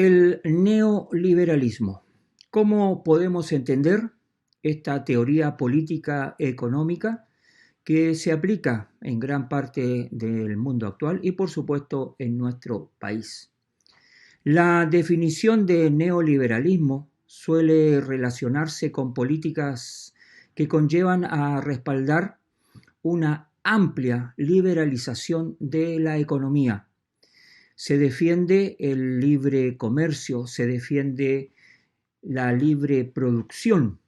El neoliberalismo. ¿Cómo podemos entender esta teoría política económica que se aplica en gran parte del mundo actual y por supuesto en nuestro país? La definición de neoliberalismo suele relacionarse con políticas que conllevan a respaldar una amplia liberalización de la economía. Se defiende el libre comercio, se defiende la libre producción,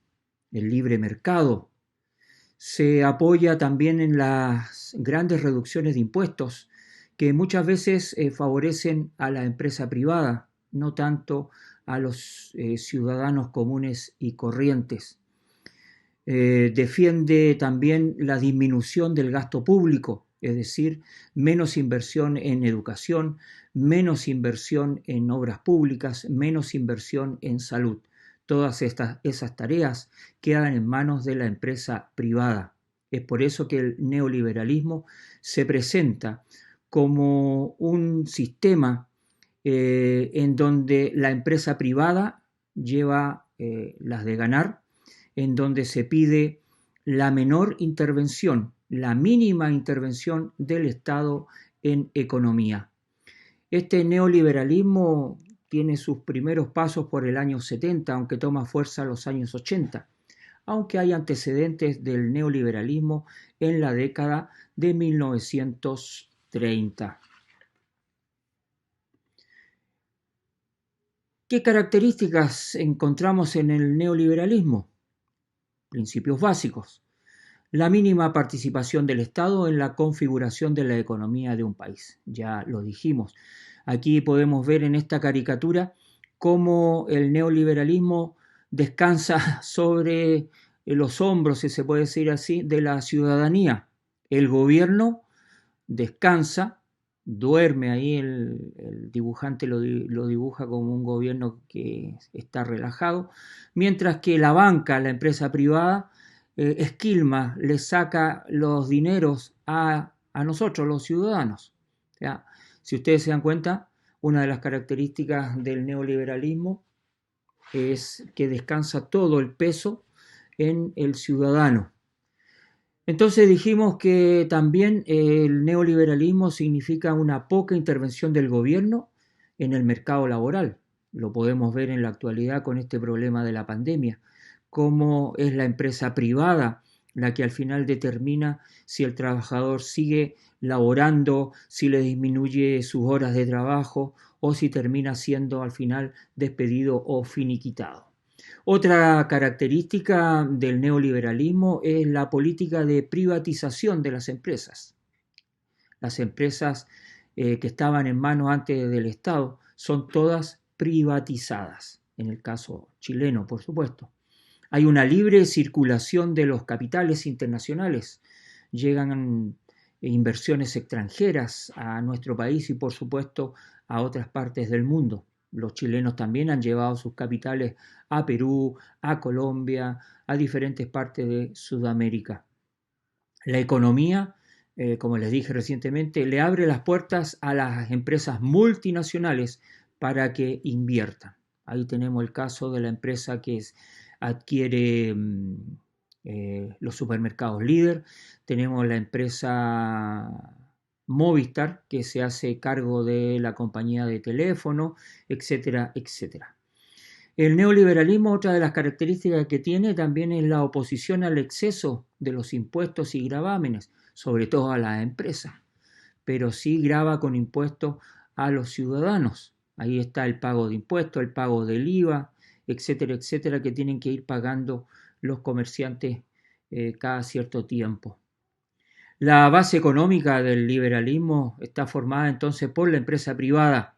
el libre mercado. Se apoya también en las grandes reducciones de impuestos que muchas veces favorecen a la empresa privada, no tanto a los ciudadanos comunes y corrientes. Defiende también la disminución del gasto público, es decir, menos inversión en educación, menos inversión en obras públicas, menos inversión en salud. Todas esas tareas quedan en manos de la empresa privada. Es por eso que el neoliberalismo se presenta como un sistema en donde la empresa privada lleva las de ganar, en donde se pide la menor intervención, la mínima intervención del Estado en economía. Este neoliberalismo tiene sus primeros pasos por el año 70, aunque toma fuerza en los años 80, aunque hay antecedentes del neoliberalismo en la década de 1930. ¿Qué características encontramos en el neoliberalismo? Principios básicos. La mínima participación del Estado en la configuración de la economía de un país. Ya lo dijimos. Aquí podemos ver en esta caricatura cómo el neoliberalismo descansa sobre los hombros, si se puede decir así, de la ciudadanía. El gobierno descansa, duerme ahí, el dibujante lo dibuja como un gobierno que está relajado, mientras que la banca, la empresa privada, esquilma, le saca los dineros a nosotros, los ciudadanos. ¿Ya? Si ustedes se dan cuenta, una de las características del neoliberalismo es que descansa todo el peso en el ciudadano. Entonces dijimos que también el neoliberalismo significa una poca intervención del gobierno en el mercado laboral. Lo podemos ver en la actualidad con este problema de la pandemia, cómo es la empresa privada la que al final determina si el trabajador sigue laborando, si le disminuye sus horas de trabajo o si termina siendo al final despedido o finiquitado. Otra característica del neoliberalismo es la política de privatización de las empresas. Las empresas que estaban en manos antes del Estado son todas privatizadas, en el caso chileno, por supuesto. Hay una libre circulación de los capitales internacionales. Llegan inversiones extranjeras a nuestro país y, por supuesto, a otras partes del mundo. Los chilenos también han llevado sus capitales a Perú, a Colombia, a diferentes partes de Sudamérica. La economía, como les dije recientemente, le abre las puertas a las empresas multinacionales para que inviertan. Ahí tenemos el caso de la empresa que adquiere los supermercados líder. Tenemos la empresa Movistar, que se hace cargo de la compañía de teléfono, etcétera, etcétera. El neoliberalismo, otra de las características que tiene también es la oposición al exceso de los impuestos y gravámenes, sobre todo a las empresas, pero sí grava con impuestos a los ciudadanos. Ahí está el pago de impuestos, el pago del IVA, etcétera, etcétera, que tienen que ir pagando los comerciantes cada cierto tiempo. La base económica del liberalismo está formada entonces por la empresa privada,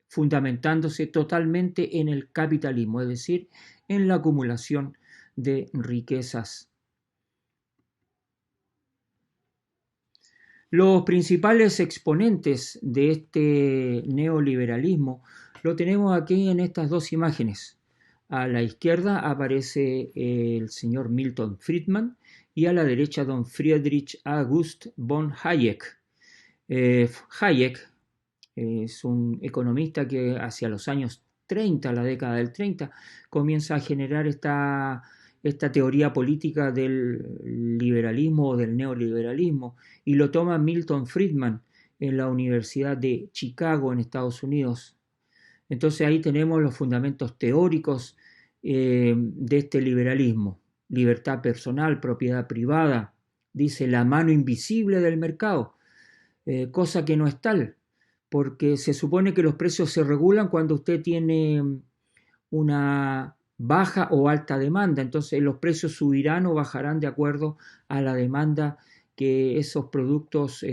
fundamentándose totalmente en el capitalismo, es decir, en la acumulación de riquezas. Los principales exponentes de este neoliberalismo lo tenemos aquí en estas dos imágenes. A la izquierda aparece el señor Milton Friedman y a la derecha don Friedrich August von Hayek. Hayek es un economista que hacia los años 30, la década del 30, comienza a generar esta teoría política del liberalismo o del neoliberalismo, y lo toma Milton Friedman en la Universidad de Chicago en Estados Unidos. Entonces ahí tenemos los fundamentos teóricos de este liberalismo: libertad personal, propiedad privada, dice la mano invisible del mercado, cosa que no es tal, porque se supone que los precios se regulan cuando usted tiene una baja o alta demanda, entonces los precios subirán o bajarán de acuerdo a la demanda que esos productos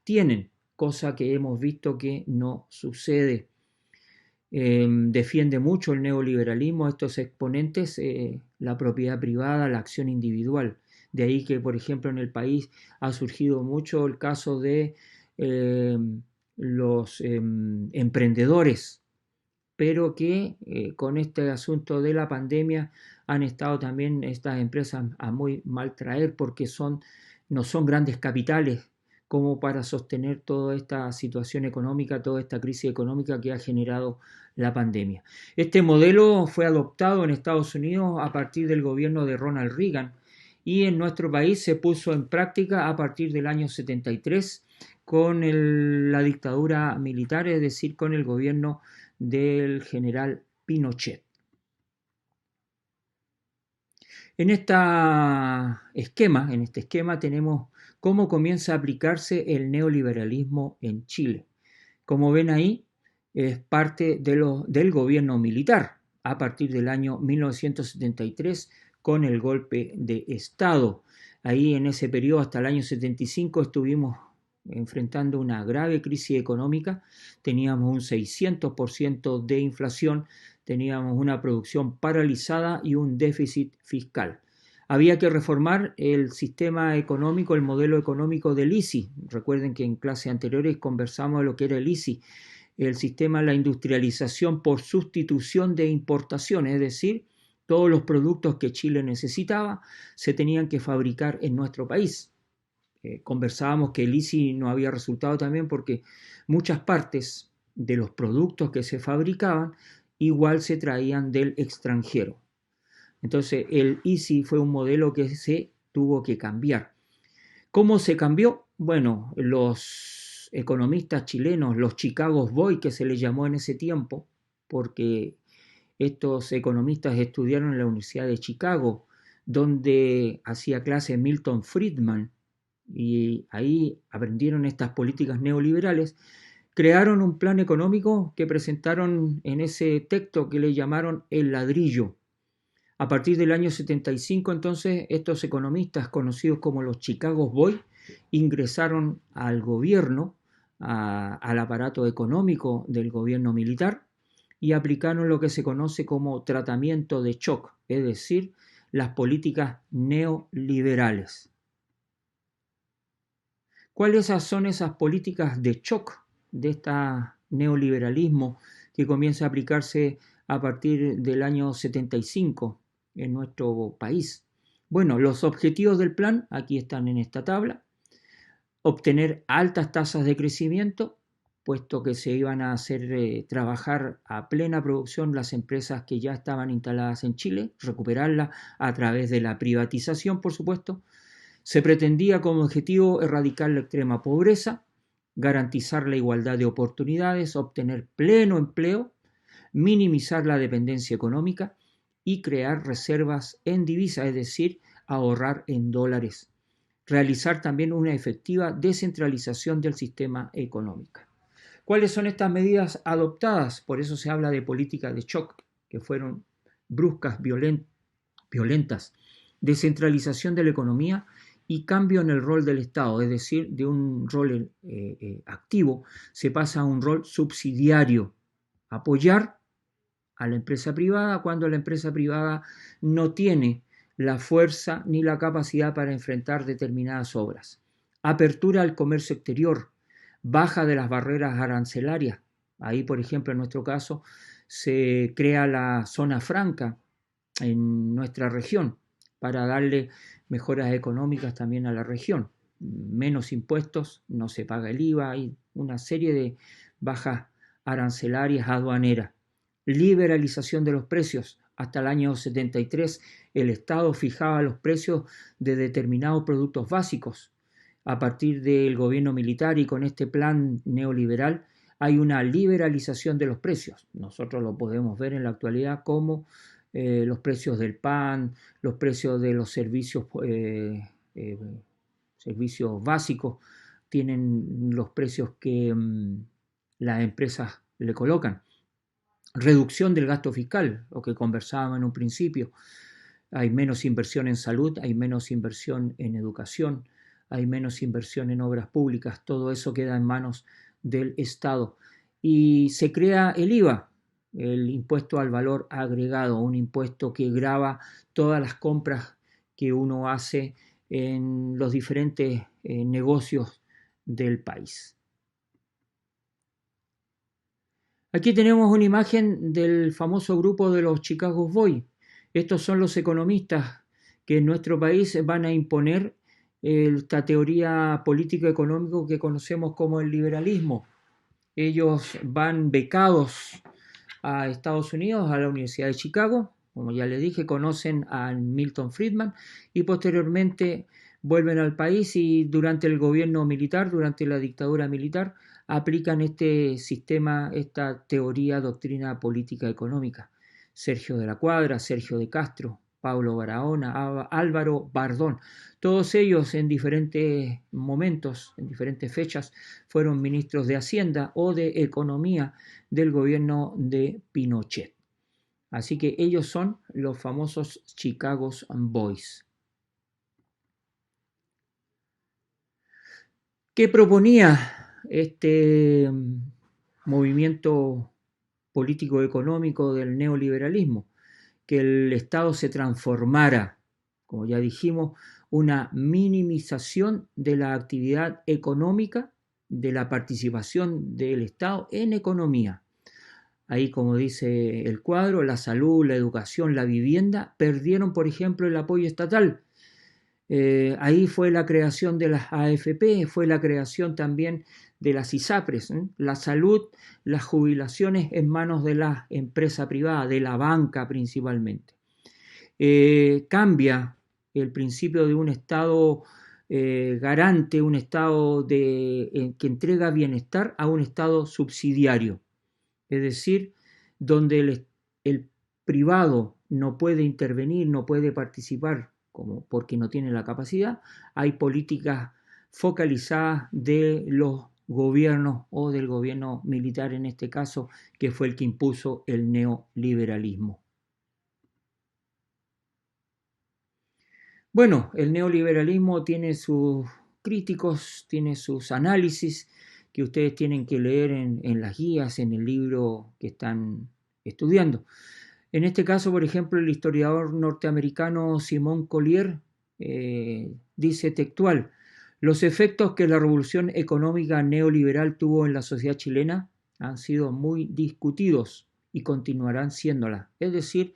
tienen, cosa que hemos visto que no sucede. Defiende mucho el neoliberalismo, estos exponentes, la propiedad privada, la acción individual. De ahí que, por ejemplo, en el país ha surgido mucho el caso de los emprendedores, pero que con este asunto de la pandemia han estado también estas empresas a muy mal traer, porque no son grandes capitales como para sostener toda esta situación económica, toda esta crisis económica que ha generado la pandemia. Este modelo fue adoptado en Estados Unidos a partir del gobierno de Ronald Reagan, y en nuestro país se puso en práctica a partir del año 73 con la dictadura militar, es decir, con el gobierno del general Pinochet. En este esquema tenemos cómo comienza a aplicarse el neoliberalismo en Chile. Como ven ahí, es parte del gobierno militar a partir del año 1973 con el golpe de Estado. Ahí en ese periodo hasta el año 75 estuvimos enfrentando una grave crisis económica, teníamos un 600% de inflación, teníamos una producción paralizada y un déficit fiscal. Había que reformar el sistema económico, el modelo económico del ISI. Recuerden que en clases anteriores conversamos de lo que era el ISI, el sistema de la industrialización por sustitución de importaciones, es decir, todos los productos que Chile necesitaba se tenían que fabricar en nuestro país. Conversábamos que el ISI no había resultado también porque muchas partes de los productos que se fabricaban igual se traían del extranjero. Entonces el ISI fue un modelo que se tuvo que cambiar. ¿Cómo se cambió? Bueno, los economistas chilenos, los Chicago Boys que se les llamó en ese tiempo, porque estos economistas estudiaron en la Universidad de Chicago, donde hacía clase Milton Friedman, y ahí aprendieron estas políticas neoliberales, crearon un plan económico que presentaron en ese texto que le llamaron El Ladrillo. A partir del año 75, entonces, estos economistas conocidos como los Chicago Boys ingresaron al gobierno, al aparato económico del gobierno militar, y aplicaron lo que se conoce como tratamiento de shock, es decir, las políticas neoliberales. ¿Cuáles son esas políticas de shock de este neoliberalismo que comienza a aplicarse a partir del año 75 en nuestro país? Bueno, los objetivos del plan aquí están en esta tabla: obtener altas tasas de crecimiento, puesto que se iban a hacer trabajar a plena producción las empresas que ya estaban instaladas en Chile, recuperarlas a través de la privatización, por supuesto. Se pretendía como objetivo erradicar la extrema pobreza, garantizar la igualdad de oportunidades, obtener pleno empleo, minimizar la dependencia económica y crear reservas en divisa, es decir, ahorrar en dólares. Realizar también una efectiva descentralización del sistema económico. ¿Cuáles son estas medidas adoptadas? Por eso se habla de políticas de shock, que fueron bruscas, violentas. Descentralización de la economía y cambio en el rol del Estado, es decir, de un rol activo se pasa a un rol subsidiario, apoyar a la empresa privada cuando la empresa privada no tiene la fuerza ni la capacidad para enfrentar determinadas obras. Apertura al comercio exterior, baja de las barreras arancelarias. Ahí, por ejemplo, en nuestro caso, se crea la zona franca en nuestra región para darle mejoras económicas también a la región. Menos impuestos, no se paga el IVA, hay una serie de bajas arancelarias aduaneras. liberalización de los precios. Hasta el año 73 el Estado fijaba los precios de determinados productos básicos. A partir del gobierno militar y con este plan neoliberal hay una liberalización de los precios. Nosotros lo podemos ver en la actualidad como los precios del pan, los precios de los servicios básicos, tienen los precios que las empresas le colocan. Reducción del gasto fiscal, lo que conversábamos en un principio. Hay menos inversión en salud, hay menos inversión en educación, hay menos inversión en obras públicas, todo eso queda en manos del Estado. Y se crea el IVA, el impuesto al valor agregado, un impuesto que grava todas las compras que uno hace en los diferentes negocios del país. Aquí tenemos una imagen del famoso grupo de los Chicago Boys. Estos son los economistas que en nuestro país van a imponer esta teoría político-económica que conocemos como el liberalismo. Ellos van becados a Estados Unidos, a la Universidad de Chicago, como ya les dije, conocen a Milton Friedman y posteriormente vuelven al país y durante el gobierno militar, durante la dictadura militar, aplican este sistema, esta teoría, doctrina política económica. Sergio de la Cuadra, Sergio de Castro, Pablo Barahona, Álvaro Bardón, todos ellos en diferentes momentos, en diferentes fechas, fueron ministros de Hacienda o de Economía del gobierno de Pinochet. Así que ellos son los famosos Chicago Boys. ¿Qué proponía este movimiento político-económico del neoliberalismo? Que el Estado se transformara, como ya dijimos, una minimización de la actividad económica, de la participación del Estado en economía. Ahí, como dice el cuadro, la salud, la educación, la vivienda perdieron, por ejemplo, el apoyo estatal. Ahí fue la creación de las AFP, fue la creación también de las ISAPRES, la salud, las jubilaciones en manos de la empresa privada, de la banca principalmente. Cambia el principio de un Estado garante, un Estado que entrega bienestar a un Estado subsidiario, es decir, donde el privado no puede intervenir, no puede participar porque no tiene la capacidad. Hay políticas focalizadas de los gobiernos o del gobierno militar en este caso, que fue el que impuso el neoliberalismo. Bueno, el neoliberalismo tiene sus críticos, tiene sus análisis que ustedes tienen que leer en las guías, en el libro que están estudiando. En este caso, por ejemplo, el historiador norteamericano Simón Collier dice textual: los efectos que la revolución económica neoliberal tuvo en la sociedad chilena han sido muy discutidos y continuarán siéndola. Es decir,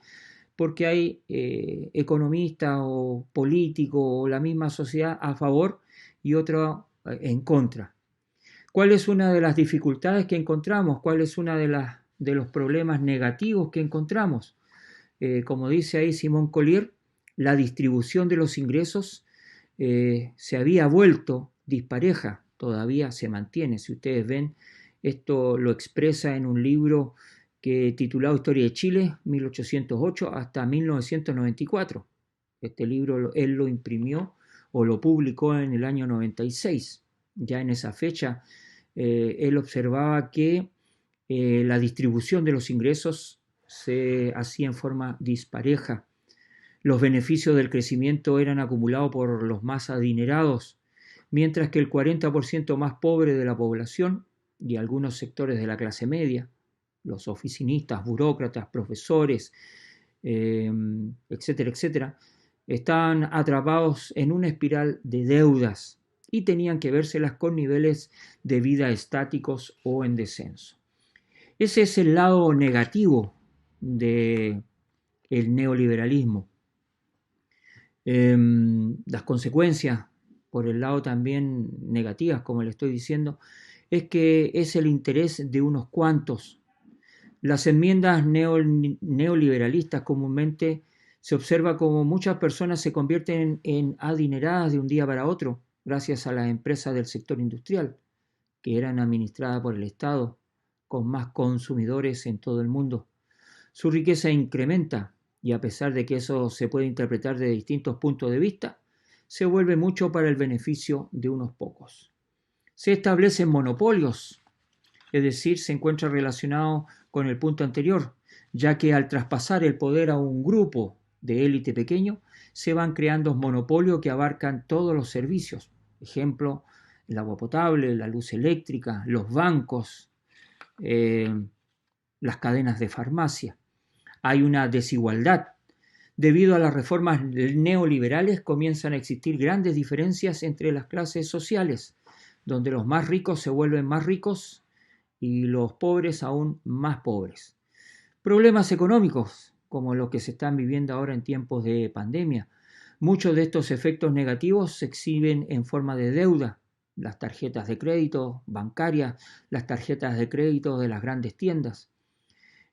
porque hay economistas o políticos o la misma sociedad a favor y otra en contra. ¿Cuál es una de las dificultades que encontramos? ¿Cuál es una de los problemas negativos que encontramos? Como dice ahí Simón Collier, la distribución de los ingresos se había vuelto dispareja, todavía se mantiene. Si ustedes ven, esto lo expresa en un libro titulado Historia de Chile, 1808 hasta 1994. Este libro él lo imprimió o lo publicó en el año 96. Ya en esa fecha él observaba que la distribución de los ingresos se hacía en forma dispareja. Los beneficios del crecimiento eran acumulados por los más adinerados, mientras que el 40% más pobre de la población y algunos sectores de la clase media, los oficinistas, burócratas, profesores, etcétera, etcétera, estaban atrapados en una espiral de deudas y tenían que vérselas con niveles de vida estáticos o en descenso. Ese es el lado negativo del neoliberalismo. Las consecuencias, por el lado también negativas, como le estoy diciendo, es que es el interés de unos cuantos Las enmiendas neoliberalistas comúnmente se observa como muchas personas se convierten en adineradas de un día para otro gracias a las empresas del sector industrial, que eran administradas por el Estado, con más consumidores en todo el mundo. Su riqueza incrementa y a pesar de que eso se puede interpretar de distintos puntos de vista, se vuelve mucho para el beneficio de unos pocos. Se establecen monopolios, es decir, se encuentra relacionado con el punto anterior, ya que al traspasar el poder a un grupo de élite pequeño, se van creando monopolios que abarcan todos los servicios. Ejemplo, el agua potable, la luz eléctrica, los bancos, las cadenas de farmacia. Hay una desigualdad. Debido a las reformas neoliberales comienzan a existir grandes diferencias entre las clases sociales, donde los más ricos se vuelven más ricos y los pobres aún más pobres. Problemas económicos, como los que se están viviendo ahora en tiempos de pandemia. Muchos de estos efectos negativos se exhiben en forma de deuda, las tarjetas de crédito bancarias, las tarjetas de crédito de las grandes tiendas,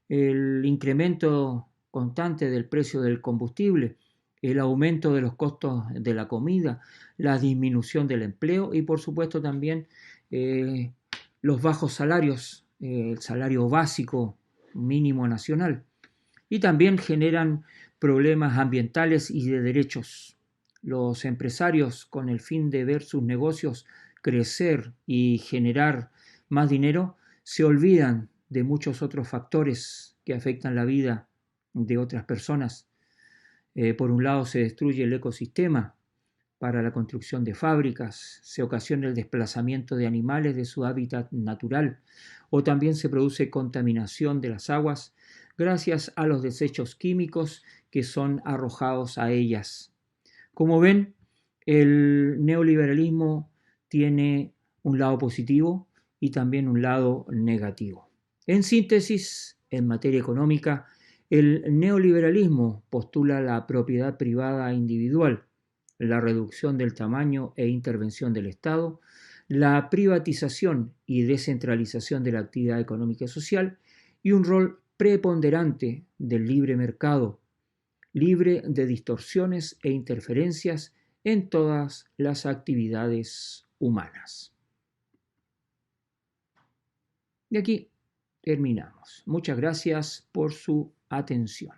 el incremento constante del precio del combustible, el aumento de los costos de la comida, la disminución del empleo y por supuesto también los bajos salarios, el salario básico mínimo nacional. Y también generan problemas ambientales y de derechos. Los empresarios, con el fin de ver sus negocios crecer y generar más dinero, se olvidan de muchos otros factores que afectan la vida de otras personas. Por un lado, se destruye el ecosistema para la construcción de fábricas, se ocasiona el desplazamiento de animales de su hábitat natural o también se produce contaminación de las aguas gracias a los desechos químicos que son arrojados a ellas. Como ven, el neoliberalismo tiene un lado positivo y también un lado negativo. En síntesis, en materia económica, el neoliberalismo postula la propiedad privada individual, la reducción del tamaño e intervención del Estado, la privatización y descentralización de la actividad económica y social y un rol preponderante del libre mercado, libre de distorsiones e interferencias en todas las actividades humanas. Y aquí terminamos. Muchas gracias por su atención.